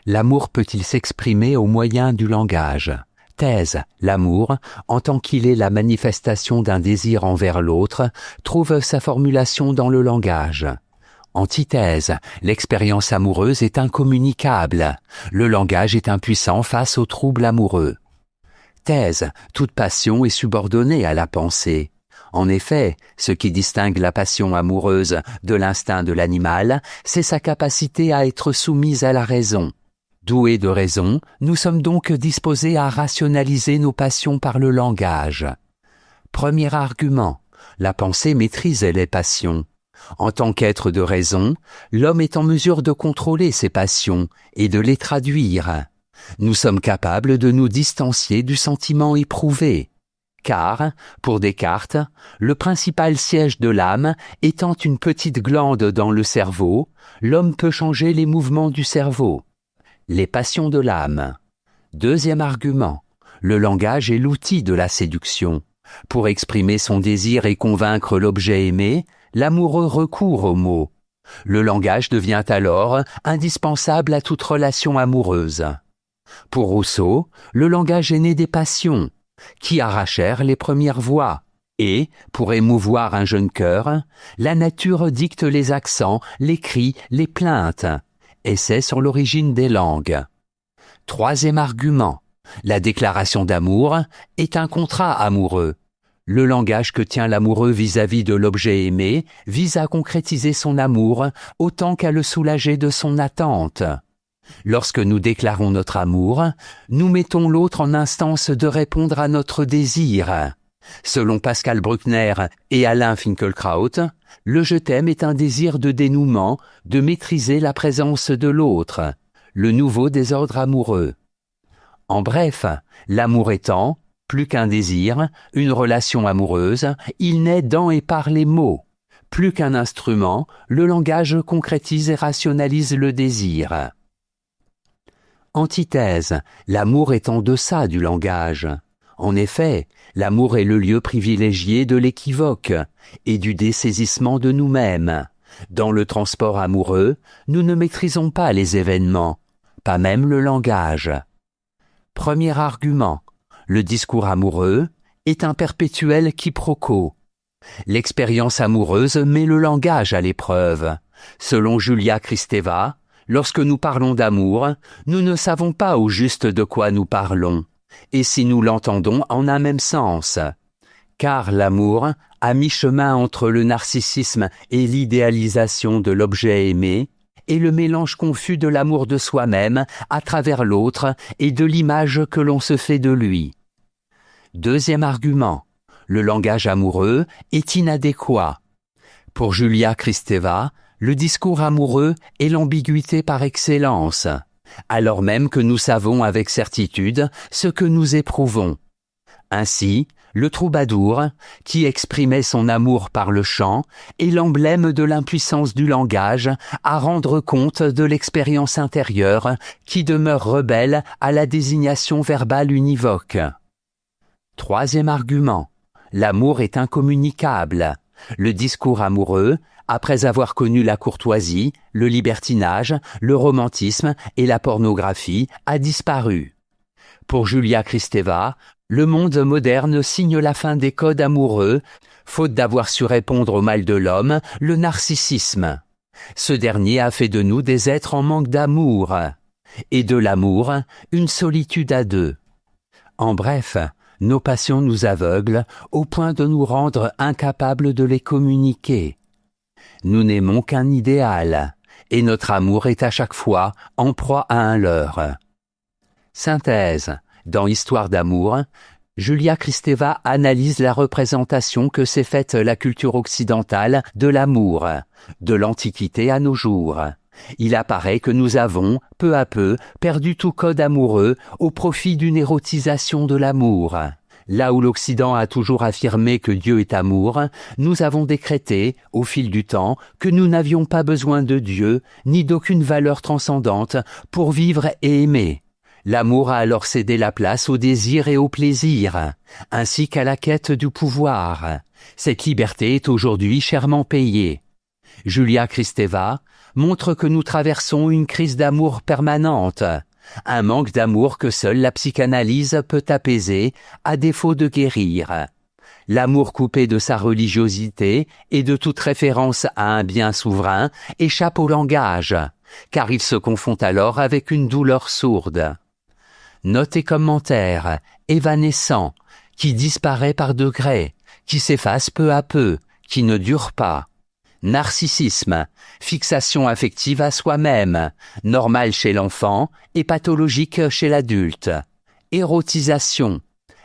L'amour peut-il s'exprimer au moyen du langage? Thèse, l'amour, en tant qu'il est la manifestation d'un désir envers l'autre, trouve sa formulation dans le langage. Antithèse, l'expérience amoureuse est incommunicable. Le langage est impuissant face au trouble amoureux. Thèse, toute passion est subordonnée à la pensée. En effet, ce qui distingue la passion amoureuse de l'instinct de l'animal, c'est sa capacité à être soumise à la raison. Doués de raison, nous sommes donc disposés à rationaliser nos passions par le langage. Premier argument, la pensée maîtrise les passions. En tant qu'être de raison, l'homme est en mesure de contrôler ses passions et de les traduire. Nous sommes capables de nous distancier du sentiment éprouvé. Car, pour Descartes, le principal siège de l'âme étant une petite glande dans le cerveau, l'homme peut changer les mouvements du cerveau. Les passions de l'âme. Deuxième argument, le langage est l'outil de la séduction. Pour exprimer son désir et convaincre l'objet aimé, l'amoureux recourt aux mots. Le langage devient alors indispensable à toute relation amoureuse. Pour Rousseau, le langage est né des passions, qui arrachèrent les premières voix, et, pour émouvoir un jeune cœur, la nature dicte les accents, les cris, les plaintes. Essai sur l'origine des langues. Troisième argument, la déclaration d'amour est un contrat amoureux. Le langage que tient l'amoureux vis-à-vis de l'objet aimé vise à concrétiser son amour autant qu'à le soulager de son attente. Lorsque nous déclarons notre amour, nous mettons l'autre en instance de répondre à notre désir. Selon Pascal Bruckner et Alain Finkielkraut, le je t'aime est un désir de dénouement, de maîtriser la présence de l'autre, le nouveau désordre amoureux. En bref, l'amour étant, plus qu'un désir, une relation amoureuse, il naît dans et par les mots. Plus qu'un instrument, le langage concrétise et rationalise le désir. Antithèse, l'amour est en deçà du langage. En effet, l'amour est le lieu privilégié de l'équivoque et du dessaisissement de nous-mêmes. Dans le transport amoureux, nous ne maîtrisons pas les événements, pas même le langage. Premier argument, le discours amoureux est un perpétuel quiproquo. L'expérience amoureuse met le langage à l'épreuve. Selon Julia Kristeva, lorsque nous parlons d'amour, nous ne savons pas au juste de quoi nous parlons, et si nous l'entendons en un même sens. Car l'amour, à mi-chemin entre le narcissisme et l'idéalisation de l'objet aimé, est le mélange confus de l'amour de soi-même à travers l'autre et de l'image que l'on se fait de lui. Deuxième argument, le langage amoureux est inadéquat. Pour Julia Kristeva, le discours amoureux est l'ambiguïté par excellence, alors même que nous savons avec certitude ce que nous éprouvons. Ainsi, le troubadour, qui exprimait son amour par le chant, est l'emblème de l'impuissance du langage à rendre compte de l'expérience intérieure qui demeure rebelle à la désignation verbale univoque. Troisième argument, l'amour est incommunicable. Le discours amoureux, après avoir connu la courtoisie, le libertinage, le romantisme et la pornographie, a disparu. Pour Julia Kristeva, le monde moderne signe la fin des codes amoureux, faute d'avoir su répondre au mal de l'homme, le narcissisme. Ce dernier a fait de nous des êtres en manque d'amour, et de l'amour, une solitude à deux. En bref, nos passions nous aveuglent au point de nous rendre incapables de les communiquer. Nous n'aimons qu'un idéal, et notre amour est à chaque fois en proie à un leurre. Synthèse. Dans Histoire d'amour, Julia Kristeva analyse la représentation que s'est faite la culture occidentale de l'amour, de l'Antiquité à nos jours. Il apparaît que nous avons, peu à peu, perdu tout code amoureux au profit d'une érotisation de l'amour. Là où l'Occident a toujours affirmé que Dieu est amour, nous avons décrété, au fil du temps, que nous n'avions pas besoin de Dieu, ni d'aucune valeur transcendante, pour vivre et aimer. L'amour a alors cédé la place au désir et au plaisir, ainsi qu'à la quête du pouvoir. Cette liberté est aujourd'hui chèrement payée. Julia Kristeva montre que nous traversons une crise d'amour permanente, un manque d'amour que seule la psychanalyse peut apaiser, à défaut de guérir. L'amour coupé de sa religiosité et de toute référence à un bien souverain échappe au langage, car il se confond alors avec une douleur sourde. Notes et commentaires, évanescents, qui disparaît par degrés, qui s'efface peu à peu, qui ne dure pas. Narcissisme, fixation affective à soi-même, normale chez l'enfant et pathologique chez l'adulte. Érotisation,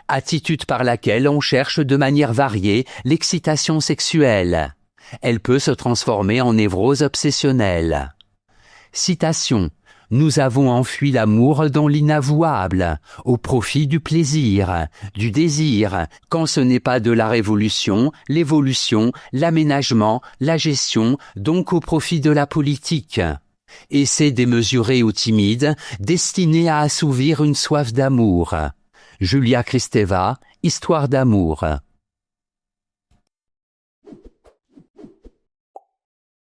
attitude par laquelle on cherche de manière variée l'excitation sexuelle. Elle peut se transformer en névrose obsessionnelle. Citation. Nous avons enfui l'amour dans l'inavouable, au profit du plaisir, du désir, quand ce n'est pas de la révolution, l'évolution, l'aménagement, la gestion, donc au profit de la politique. Essai démesuré ou timide, destiné à assouvir une soif d'amour. Julia Kristeva, Histoire d'amour.